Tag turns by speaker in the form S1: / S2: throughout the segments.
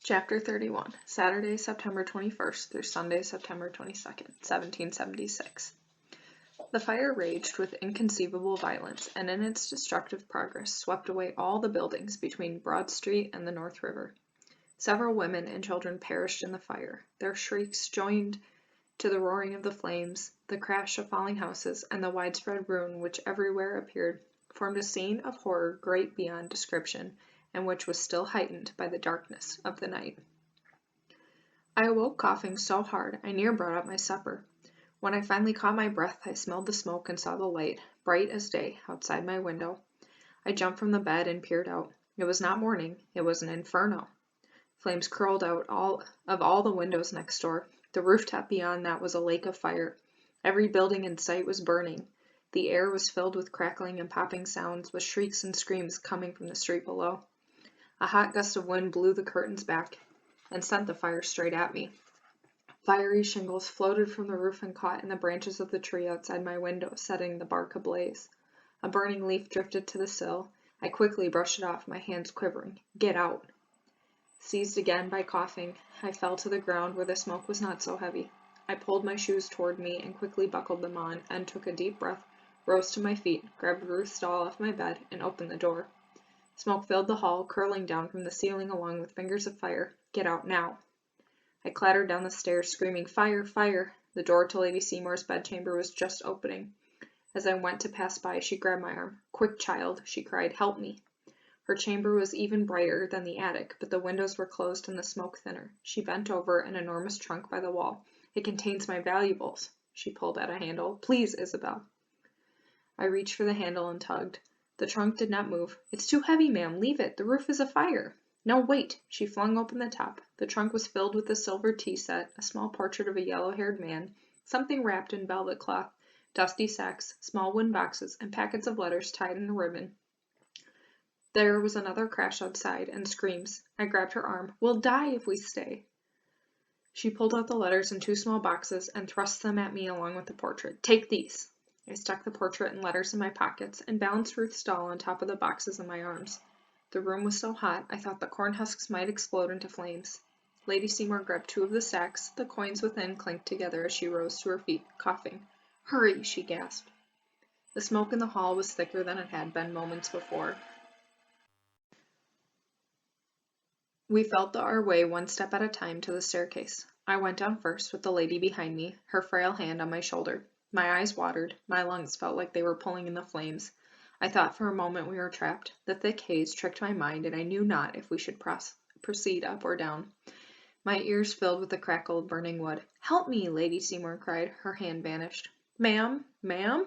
S1: Chapter 31, Saturday, September 21st through Sunday, September 22nd, 1776. The fire raged with inconceivable violence, and in its destructive progress swept away all the buildings between Broad Street and the North River. Several women and children perished in the fire. Their shrieks joined to the roaring of the flames, the crash of falling houses, and the widespread ruin which everywhere appeared, formed a scene of horror great beyond description, and which was still heightened by the darkness of the night. I awoke coughing so hard I near brought up my supper. When I finally caught my breath, I smelled the smoke and saw the light, bright as day, outside my window. I jumped from the bed and peered out. It was not morning, it was an inferno. Flames curled out of all the windows next door. The rooftop beyond that was a lake of fire. Every building in sight was burning. The air was filled with crackling and popping sounds, with shrieks and screams coming from the street below. A hot gust of wind blew the curtains back and sent the fire straight at me. Fiery shingles floated from the roof and caught in the branches of the tree outside my window, setting the bark ablaze. A burning leaf drifted to the sill. I quickly brushed it off, my hands quivering. Get out! Seized again by coughing, I fell to the ground where the smoke was not so heavy. I pulled my shoes toward me and quickly buckled them on, and took a deep breath, rose to my feet, grabbed Ruth's doll off my bed, and opened the door. Smoke filled the hall, curling down from the ceiling along with fingers of fire. Get out now! I clattered down the stairs, screaming, Fire! Fire! The door to Lady Seymour's bedchamber was just opening. As I went to pass by, she grabbed my arm. Quick, child, she cried, help me! Her chamber was even brighter than the attic, but the windows were closed and the smoke thinner. She bent over an enormous trunk by the wall. It contains my valuables. She pulled at a handle. Please, Isabel. I reached for the handle and tugged. The trunk did not move. It's too heavy, ma'am. Leave it. The roof is afire. No, wait. She flung open the top. The trunk was filled with a silver tea set, a small portrait of a yellow-haired man, something wrapped in velvet cloth, dusty sacks, small wooden boxes, and packets of letters tied in a ribbon. There was another crash outside, and screams. I grabbed her arm. We'll die if we stay. She pulled out the letters in two small boxes and thrust them at me along with the portrait. Take these. I stuck the portrait and letters in my pockets and balanced Ruth's doll on top of the boxes in my arms. The room was so hot, I thought the corn husks might explode into flames. Lady Seymour grabbed two of the sacks. The coins within clinked together as she rose to her feet, coughing. Hurry, she gasped. The smoke in the hall was thicker than it had been moments before. We felt our way one step at a time to the staircase. I went down first, with the lady behind me, her frail hand on my shoulder. My eyes watered. My lungs felt like they were pulling in the flames. I thought for a moment we were trapped. The thick haze tricked my mind, and I knew not if we should proceed up or down. My ears filled with the crackle of burning wood. Help me, Lady Seymour cried. Her hand vanished. Ma'am? Ma'am?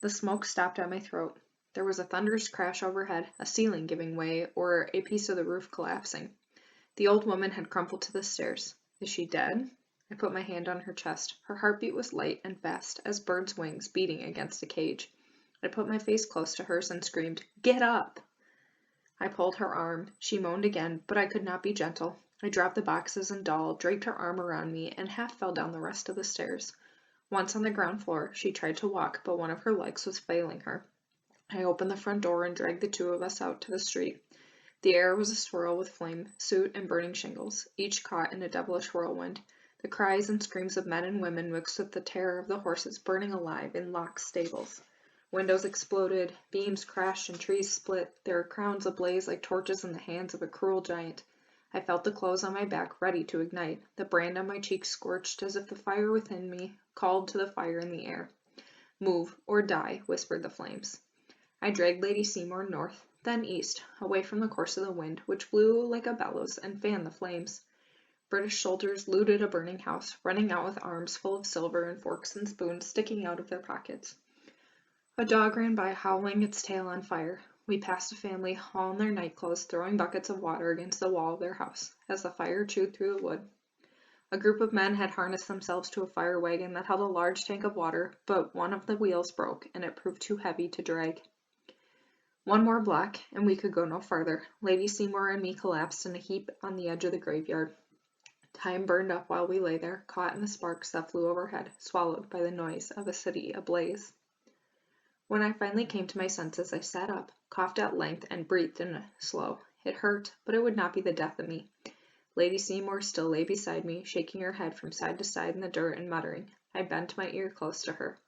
S1: The smoke stopped at my throat. There was a thunderous crash overhead, a ceiling giving way, or a piece of the roof collapsing. The old woman had crumpled to the stairs. Is she dead? I put my hand on her chest. Her heartbeat was light and fast, as birds' wings beating against a cage. I put my face close to hers and screamed, Get up! I pulled her arm. She moaned again, but I could not be gentle. I dropped the boxes and doll, draped her arm around me, and half fell down the rest of the stairs. Once on the ground floor, she tried to walk, but one of her legs was failing her. I opened the front door and dragged the two of us out to the street. The air was aswirl with flame, soot, and burning shingles, each caught in a devilish whirlwind. The cries and screams of men and women mixed with the terror of the horses burning alive in locked stables. Windows exploded, beams crashed, and trees split, their crowns ablaze like torches in the hands of a cruel giant. I felt the clothes on my back ready to ignite, the brand on my cheeks scorched as if the fire within me called to the fire in the air. Move, or die, whispered the flames. I dragged Lady Seymour north, then east, away from the course of the wind, which blew like a bellows and fanned the flames. British soldiers looted a burning house, running out with arms full of silver and forks and spoons sticking out of their pockets. A dog ran by, howling its tail on fire. We passed a family, all in their nightclothes, throwing buckets of water against the wall of their house, as the fire chewed through the wood. A group of men had harnessed themselves to a fire wagon that held a large tank of water, but one of the wheels broke, and it proved too heavy to drag. One more block, and we could go no farther. Lady Seymour and me collapsed in a heap on the edge of the graveyard. Time burned up while we lay there, caught in the sparks that flew overhead, swallowed by the noise of a city ablaze. When I finally came to my senses, I sat up, coughed at length, and breathed in slow. It hurt, but it would not be the death of me. Lady Seymour still lay beside me, shaking her head from side to side in the dirt and muttering. I bent my ear close to her.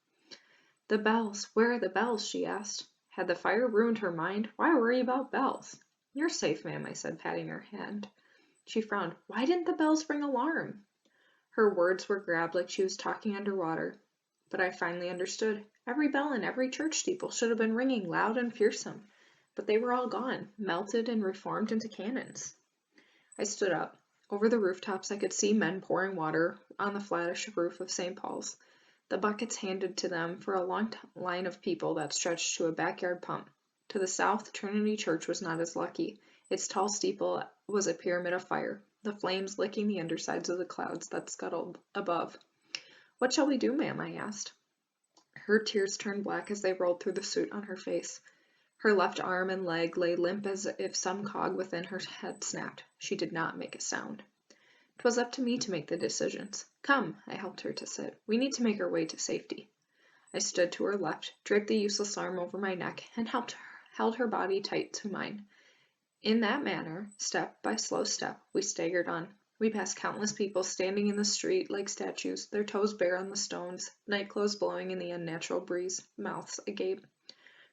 S1: "The bells! Where are the bells?" she asked. Had the fire ruined her mind? Why worry about bells? "You're safe, ma'am," I said, patting her hand. She frowned. "Why didn't the bells ring alarm?" Her words were grabbed like she was talking underwater. But I finally understood. Every bell in every church steeple should have been ringing loud and fearsome. But they were all gone, melted and reformed into cannons. I stood up. Over the rooftops I could see men pouring water on the flattish roof of St. Paul's, the buckets handed to them for a long line of people that stretched to a backyard pump. To the south, Trinity Church was not as lucky. Its tall steeple was a pyramid of fire, the flames licking the undersides of the clouds that scuttled above. "What shall we do, ma'am?" I asked. Her tears turned black as they rolled through the soot on her face. Her left arm and leg lay limp as if some cog within her had snapped. She did not make a sound. 'Twas up to me to make the decisions. "Come," I helped her to sit. "We need to make our way to safety." I stood to her left, draped the useless arm over my neck, and held her body tight to mine. In that manner, step by slow step, we staggered on. We passed countless people standing in the street like statues, their toes bare on the stones, nightclothes blowing in the unnatural breeze, mouths agape.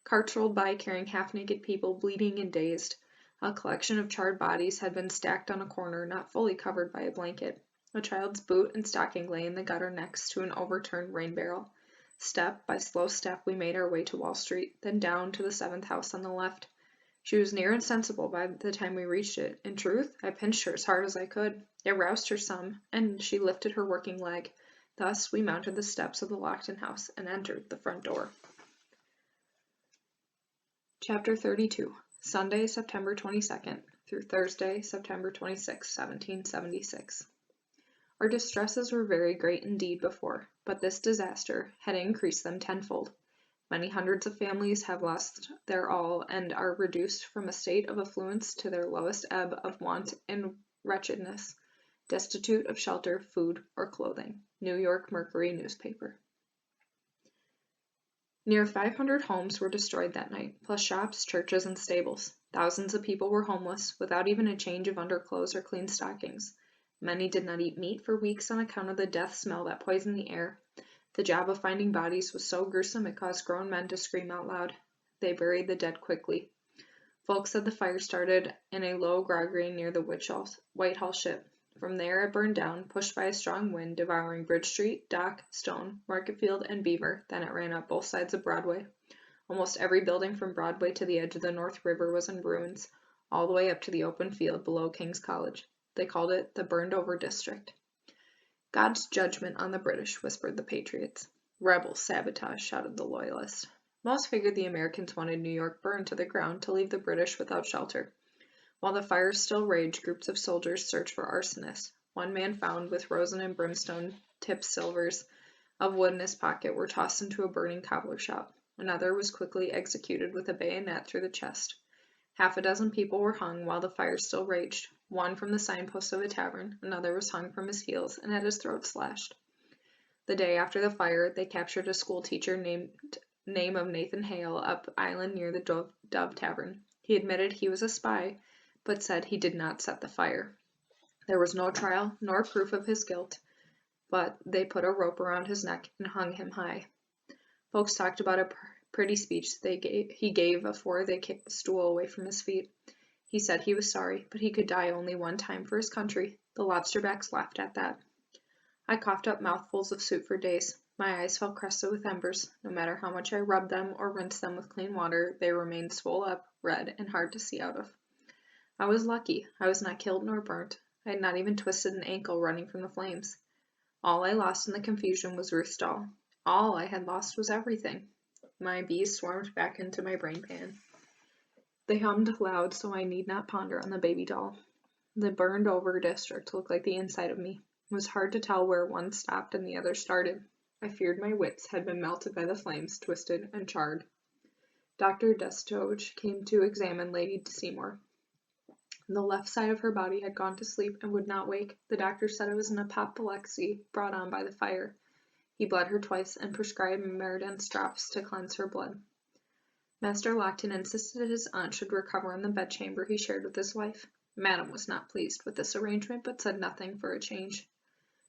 S1: Carts rolled by carrying half-naked people, bleeding and dazed. A collection of charred bodies had been stacked on a corner, not fully covered by a blanket. A child's boot and stocking lay in the gutter next to an overturned rain barrel. Step by slow step we made our way to Wall Street, then down to the 7th house on the left. She was near insensible by the time we reached it. In truth, I pinched her as hard as I could. It roused her some, and she lifted her working leg. Thus we mounted the steps of the Lockton house and entered the front door. Chapter 32. Sunday, September 22nd through Thursday, September 26, 1776. Our distresses were very great indeed before, but this disaster had increased them tenfold. Many hundreds of families have lost their all and are reduced from a state of affluence to their lowest ebb of want and wretchedness, destitute of shelter, food, or clothing. New York Mercury newspaper. Near 500 homes were destroyed that night, plus shops, churches, and stables. Thousands of people were homeless, without even a change of underclothes or clean stockings. Many did not eat meat for weeks on account of the death smell that poisoned the air. The job of finding bodies was so gruesome it caused grown men to scream out loud. They buried the dead quickly. Folks said the fire started in a low groggery near the Whitehall ship. From there it burned down, pushed by a strong wind, devouring Bridge Street, Dock, Stone, Marketfield, and Beaver. Then it ran up both sides of Broadway. Almost every building from Broadway to the edge of the North River was in ruins, all the way up to the open field below King's College. They called it the burned-over district. "God's judgment on the British," whispered the patriots. "Rebel sabotage," shouted the loyalists. Most figured the Americans wanted New York burned to the ground to leave the British without shelter. While the fires still raged, groups of soldiers searched for arsonists. One man found with rosin and brimstone-tipped silvers of wood in his pocket were tossed into a burning cobbler shop. Another was quickly executed with a bayonet through the chest. Half a dozen people were hung while the fire still raged. One from the signpost of a tavern, another was hung from his heels and had his throat slashed. The day after the fire, they captured a schoolteacher named of Nathan Hale up island near the Dove Tavern. He admitted he was a spy, but said he did not set the fire. There was no trial nor proof of his guilt, but they put a rope around his neck and hung him high. Folks talked about a pretty speech he gave before they kicked the stool away from his feet. He said he was sorry, but he could die only one time for his country. The lobsterbacks laughed at that. I coughed up mouthfuls of soup for days. My eyes felt crusted with embers. No matter how much I rubbed them or rinsed them with clean water, they remained swollen up, red, and hard to see out of. I was lucky. I was not killed nor burnt. I had not even twisted an ankle running from the flames. All I lost in the confusion was Ruth's doll. All I had lost was everything. My bees swarmed back into my brain pan. They hummed loud, so I need not ponder on the baby doll. The burned-over district looked like the inside of me. It was hard to tell where one stopped and the other started. I feared my wits had been melted by the flames, twisted and charred. Dr. Destoge came to examine Lady Seymour. The left side of her body had gone to sleep and would not wake. The doctor said it was an apoplexy brought on by the fire. He bled her twice and prescribed Meridance drops to cleanse her blood. Master Lockton insisted his aunt should recover in the bedchamber he shared with his wife. Madame was not pleased with this arrangement, but said nothing for a change.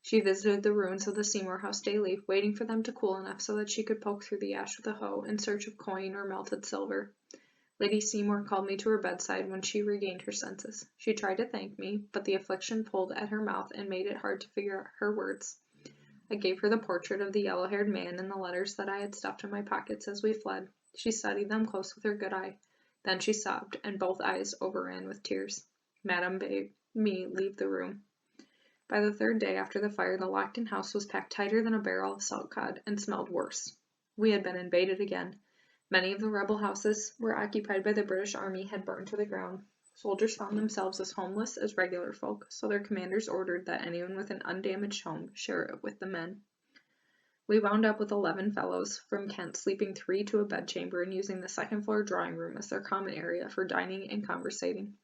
S1: She visited the ruins of the Seymour house daily, waiting for them to cool enough so that she could poke through the ash with a hoe in search of coin or melted silver. Lady Seymour called me to her bedside when she regained her senses. She tried to thank me, but the affliction pulled at her mouth and made it hard to figure out her words. I gave her the portrait of the yellow-haired man and the letters that I had stuffed in my pockets as we fled. She studied them close with her good eye. Then she sobbed, and both eyes overran with tears. Madame bade me leave the room. By the third day after the fire, the Lockton house was packed tighter than a barrel of salt cod, and smelled worse. We had been invaded again. Many of the rebel houses were occupied by the British Army had burned to the ground. Soldiers found themselves as homeless as regular folk, so their commanders ordered that anyone with an undamaged home share it with the men. We wound up with 11 fellows from Kent sleeping 3 to a bedchamber and using the second-floor drawing room as their common area for dining and conversating.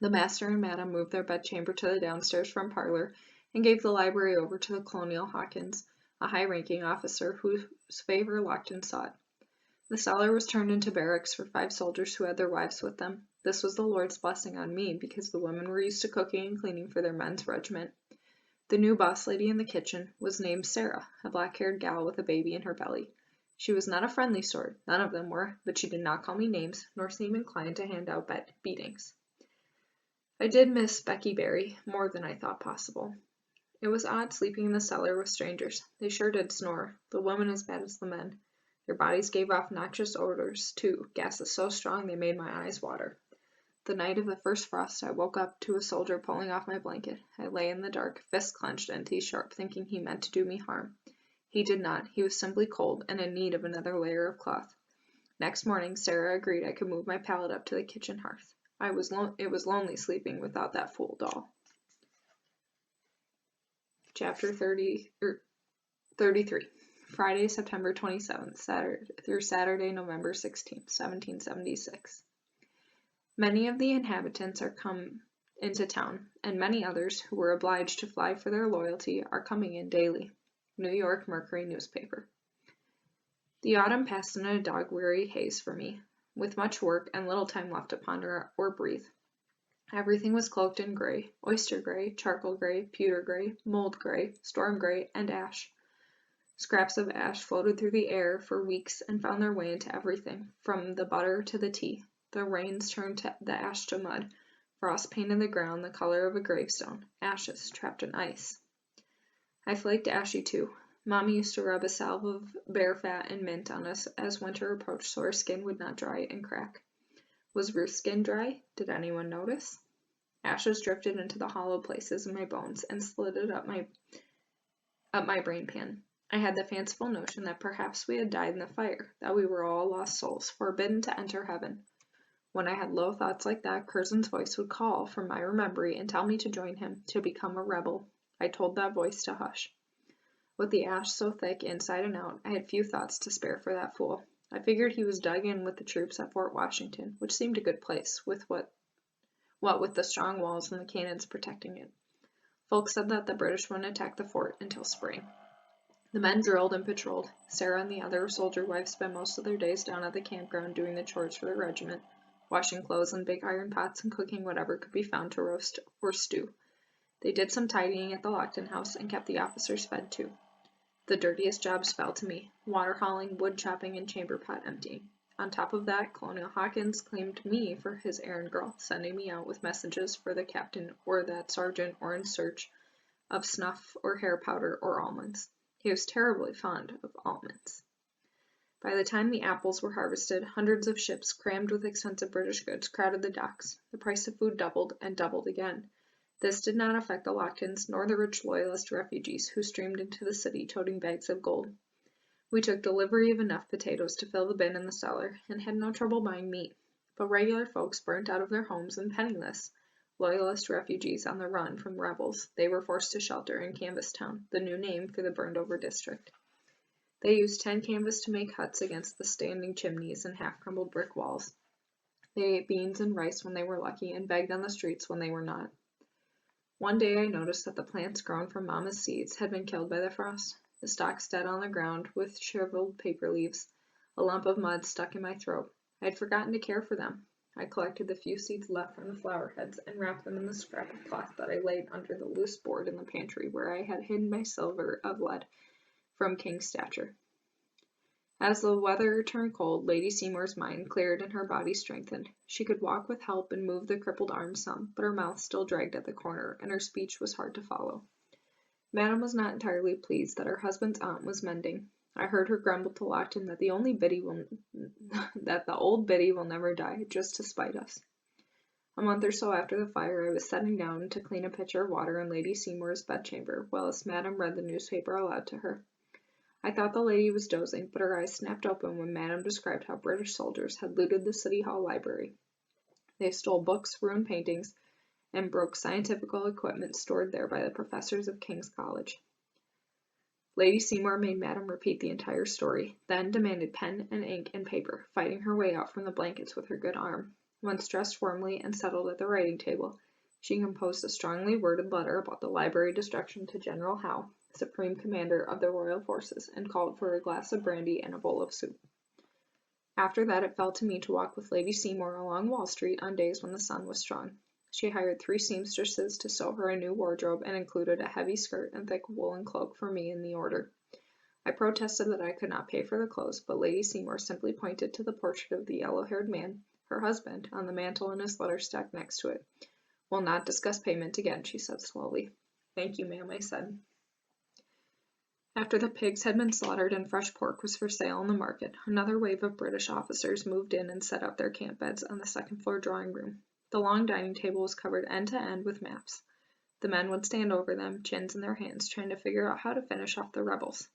S1: The master and madam moved their bedchamber to the downstairs front parlor and gave the library over to the Colonel Hawkins, a high-ranking officer whose favor Lockton sought. The cellar was turned into barracks for 5 soldiers who had their wives with them. This was the Lord's blessing on me, because the women were used to cooking and cleaning for their men's regiment. The new boss lady in the kitchen was named Sarah, a black-haired gal with a baby in her belly. She was not a friendly sort, none of them were, but she did not call me names, nor seem inclined to hand out beatings. I did miss Becky Berry more than I thought possible. It was odd sleeping in the cellar with strangers. They sure did snore, the women as bad as the men. Their bodies gave off noxious odors, too, gases so strong they made my eyes water. The night of the first frost, I woke up to a soldier pulling off my blanket. I lay in the dark, fists clenched and teeth sharp, thinking he meant to do me harm. He did not. He was simply cold and in need of another layer of cloth. Next morning, Sarah agreed I could move my pallet up to the kitchen hearth. It was lonely sleeping without that fool doll. Chapter 33. Friday, September 27th, Saturday, November 16th, 1776. Many of the inhabitants are come into town, and many others, who were obliged to fly for their loyalty, are coming in daily. New York Mercury newspaper. The autumn passed in a dog-weary haze for me, with much work and little time left to ponder or breathe. Everything was cloaked in gray, oyster gray, charcoal gray, pewter gray, mold gray, storm gray, and ash. Scraps of ash floated through the air for weeks and found their way into everything, from the butter to the tea. The rains turned the ash to mud. Frost painted the ground the color of a gravestone, ashes trapped in ice. I flaked ashy too. Mommy used to rub a salve of bear fat and mint on us as winter approached so our skin would not dry and crack. Was Ruth's skin dry? Did anyone notice? Ashes drifted into the hollow places in my bones and slid up my brain pan. I had the fanciful notion that perhaps we had died in the fire, that we were all lost souls, forbidden to enter heaven. When I had low thoughts like that, Curzon's voice would call from my memory and tell me to join him, to become a rebel. I told that voice to hush. With the ash so thick inside and out, I had few thoughts to spare for that fool. I figured he was dug in with the troops at Fort Washington, which seemed a good place, with what with the strong walls and the cannons protecting it. Folks said that the British wouldn't attack the fort until spring. The men drilled and patrolled. Sarah and the other soldier wives spent most of their days down at the campground doing the chores for their regiment, washing clothes in big iron pots and cooking whatever could be found to roast or stew. They did some tidying at the Lockton house and kept the officers fed too. The dirtiest jobs fell to me: water hauling, wood chopping, and chamber pot emptying. On top of that, Colonel Hawkins claimed me for his errand girl, sending me out with messages for the captain or that sergeant or in search of snuff or hair powder or almonds. He was terribly fond of almonds. By the time the apples were harvested, hundreds of ships crammed with expensive British goods crowded the docks. The price of food doubled and doubled again. This did not affect the Locktons nor the rich Loyalist refugees who streamed into the city toting bags of gold. We took delivery of enough potatoes to fill the bin in the cellar, and had no trouble buying meat. But regular folks burnt out of their homes and penniless, Loyalist refugees on the run from rebels, they were forced to shelter in Canvastown, the new name for the burned-over district. They used 10 canvas to make huts against the standing chimneys and half-crumbled brick walls. They ate beans and rice when they were lucky, and begged on the streets when they were not. One day I noticed that the plants grown from Mama's seeds had been killed by the frost. The stalks dead on the ground with shriveled paper leaves, a lump of mud stuck in my throat. I had forgotten to care for them. I collected the few seeds left from the flower heads and wrapped them in the scrap of cloth that I laid under the loose board in the pantry where I had hidden my silver of lead from King's stature. As the weather turned cold, Lady Seymour's mind cleared and her body strengthened. She could walk with help and move the crippled arm some, but her mouth still dragged at the corner, and her speech was hard to follow. Madame was not entirely pleased that her husband's aunt was mending. I heard her grumble to Locton that the old biddy will never die, just to spite us. A month or so after the fire, I was setting down to clean a pitcher of water in Lady Seymour's bedchamber, whilst Madame read the newspaper aloud to her. I thought the lady was dozing, but her eyes snapped open when Madame described how British soldiers had looted the City Hall library. They stole books, ruined paintings, and broke scientific equipment stored there by the professors of King's College. Lady Seymour made Madame repeat the entire story, then demanded pen and ink and paper, fighting her way out from the blankets with her good arm. Once dressed formally and settled at the writing table, she composed a strongly worded letter about the library destruction to General Howe, Supreme Commander of the Royal Forces, and called for a glass of brandy and a bowl of soup. After that, it fell to me to walk with Lady Seymour along Wall Street on days when the sun was strong. She hired 3 seamstresses to sew her a new wardrobe and included a heavy skirt and thick woolen cloak for me in the order. I protested that I could not pay for the clothes, but Lady Seymour simply pointed to the portrait of the yellow-haired man, her husband, on the mantel in his letter stack next to it. "We'll not discuss payment again," she said slowly. "Thank you, ma'am," I said. After the pigs had been slaughtered and fresh pork was for sale in the market, another wave of British officers moved in and set up their camp beds on the second-floor drawing-room. The long dining table was covered end to end with maps. The men would stand over them, chins in their hands, trying to figure out how to finish off the rebels.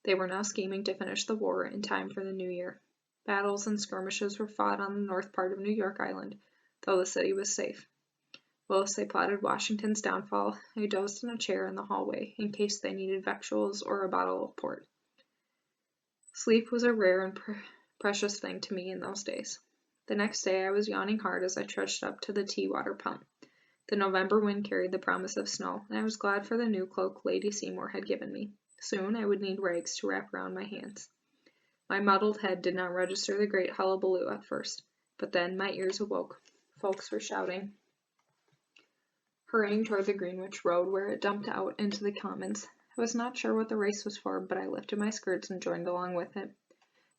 S1: They were now scheming to finish the war in time for the new year. Battles and skirmishes were fought on the north part of New York Island, though the city was safe. Whilst they plotted Washington's downfall, I dozed in a chair in the hallway, in case they needed victuals or a bottle of port. Sleep was a rare and precious thing to me in those days. The next day I was yawning hard as I trudged up to the tea-water pump. The November wind carried the promise of snow, and I was glad for the new cloak Lady Seymour had given me. Soon I would need rags to wrap around my hands. My muddled head did not register the great hullabaloo at first, but then my ears awoke. Folks were shouting, hurrying toward the Greenwich Road where it dumped out into the Commons. I was not sure what the race was for, but I lifted my skirts and joined along with it.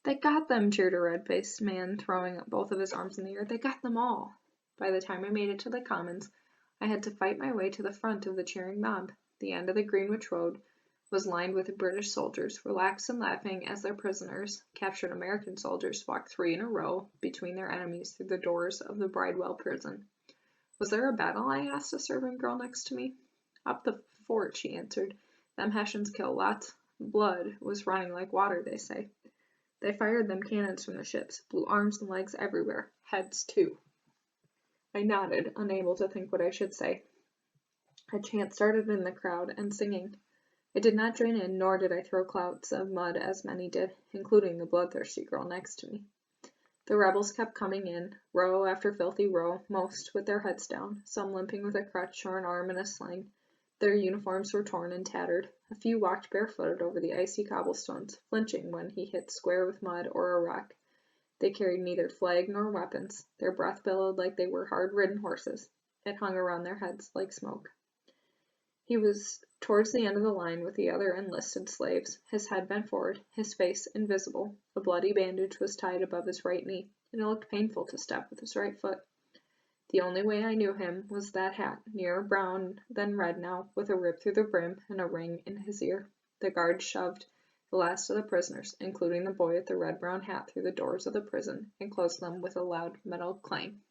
S1: "They got them!" cheered a red-faced man, throwing up both of his arms in the air. "They got them all!" By the time I made it to the Commons, I had to fight my way to the front of the cheering mob. The end of the Greenwich Road was lined with British soldiers, relaxed and laughing as their prisoners, captured American soldiers, walked 3 in a row between their enemies through the doors of the Bridewell prison. "Was there a battle?" I asked a servant girl next to me. "Up the fort," she answered. "Them Hessians kill lots. Blood was running like water, they say. They fired them cannons from the ships, blew arms and legs everywhere, heads too." I nodded, unable to think what I should say. A chant started in the crowd, and singing. I did not join in, nor did I throw clouds of mud as many did, including the bloodthirsty girl next to me. The rebels kept coming in, row after filthy row, most with their heads down, some limping with a crutch or an arm in a sling. Their uniforms were torn and tattered. A few walked barefooted over the icy cobblestones, flinching when he hit square with mud or a rock. They carried neither flag nor weapons. Their breath billowed like they were hard-ridden horses. It hung around their heads like smoke. He was towards the end of the line with the other enlisted slaves, his head bent forward, his face invisible. A bloody bandage was tied above his right knee, and it looked painful to step with his right foot. The only way I knew him was that hat, nearer brown than red now, with a rip through the brim and a ring in his ear. The guards shoved the last of the prisoners, including the boy with the red-brown hat, through the doors of the prison and closed them with a loud metal clang.